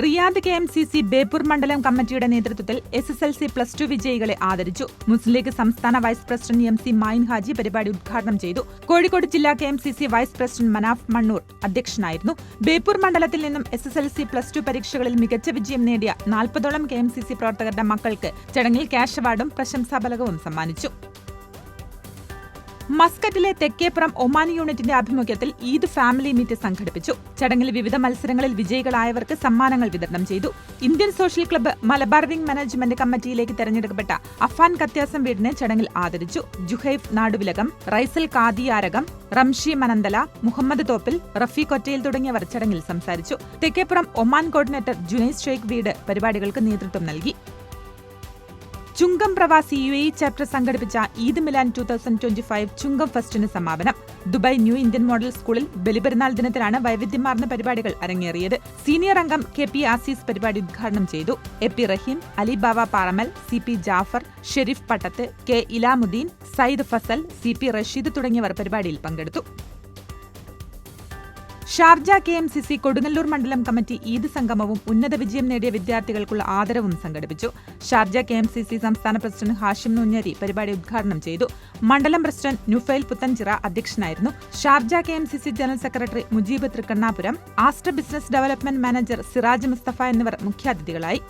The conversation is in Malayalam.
റിയാദ് KMCC ബേപ്പൂർ മണ്ഡലം കമ്മിറ്റിയുടെ നേതൃത്വത്തിൽ SSLC +2 വിജയികളെ ആദരിച്ചു. മുസ്ലിം ലീഗ് സംസ്ഥാന vice president MC Mayin Haji പരിപാടി ഉദ്ഘാടനം ചെയ്തു. കോഴിക്കോട് ജില്ലാ KMCC vice president Manaf Mannur അധ്യക്ഷനായിരുന്നു. ബേപ്പൂർ മണ്ഡലത്തിൽ നിന്നും SSLC +2 പരീക്ഷകളിൽ മികച്ച വിജയം നേടിയ 40ഓളം KMCC പ്രവർത്തകരുടെ മക്കൾക്ക് ചടങ്ങിൽ ക്യാഷ് അവാർഡും പ്രശംസാഫലകവും സമ്മാനിച്ചു. മസ്കറ്റിലെ തെക്കേപ്പുറം ഒമാൻ യൂണിറ്റിന്റെ ആഭിമുഖ്യത്തിൽ ഈദ് ഫാമിലി മീറ്റ് സംഘടിപ്പിച്ചു. ചടങ്ങിൽ വിവിധ മത്സരങ്ങളിൽ വിജയികളായവർക്ക് സമ്മാനങ്ങൾ വിതരണം ചെയ്തു. Indian social club Malabar wing management കമ്മിറ്റിയിലേക്ക് തെരഞ്ഞെടുക്കപ്പെട്ട അഫാൻ കത്യാസം വീടിനെ ചടങ്ങിൽ ആദരിച്ചു. ജുഹൈഫ് നാടുവിലകം, റൈസൽ കാദിയാരകം, റംഷി മനന്തല, മുഹമ്മദ് തോപ്പിൽ, റഫീഖ് ഒറ്റയിൽ തുടങ്ങിയവർ ചടങ്ങിൽ സംസാരിച്ചു. തെക്കേപ്പുറം ഒമാൻ കോർഡിനേറ്റർ ജുനൈസ് ഷെയ്ഖ് വീട് പരിപാടികൾക്ക് നേതൃത്വം നൽകി. ചുങ്കം പ്രവാസി UAE ചാപ്റ്റർ സംഘടിപ്പിച്ച ഈദ് മിലാൻ 2025 ചുങ്കം ഫെസ്റ്റിന് സമാപനം. ദുബായ് ന്യൂ ഇന്ത്യൻ മോഡൽ സ്കൂളിൽ ബലിപെരുന്നാൾ ദിനത്തിലാണ് വൈവിധ്യമാർന്ന പരിപാടികൾ അരങ്ങേറിയത്. സീനിയർ അംഗം KP ആസീസ് പരിപാടി ഉദ്ഘാടനം ചെയ്തു. AP റഹീം, അലി ബാവ Paramal, CP Jafar, Sharif പട്ടത്ത്, K ഇലാമുദ്ദീൻ, Sayyid Fasal, CP Rasheed തുടങ്ങിയവർ പരിപാടിയിൽ പങ്കെടുത്തു. ഷാർജ KMCC കൊടുങ്ങല്ലൂർ മണ്ഡലം കമ്മിറ്റി ഈദ് സംഗമവും ഉന്നത വിജയം നേടിയ വിദ്യാർത്ഥികൾക്കുള്ള ആദരവും സംഘടിപ്പിച്ചു. ഷാർജ KMCC സംസ്ഥാന പ്രസിഡന്റ് ഹാഷിം നൂഞ്ഞേരി പരിപാടി ഉദ്ഘാടനം ചെയ്തു. മണ്ഡലം പ്രസിഡന്റ് നുഫൈൽ പുത്തൻചിറ അധ്യക്ഷനായിരുന്നു. Sharjah KMCC general secretary Mujeeb Thrikkannapuram, Aster business development manager Siraj Musthafa എന്നിവർ മുഖ്യാതിഥികളായി.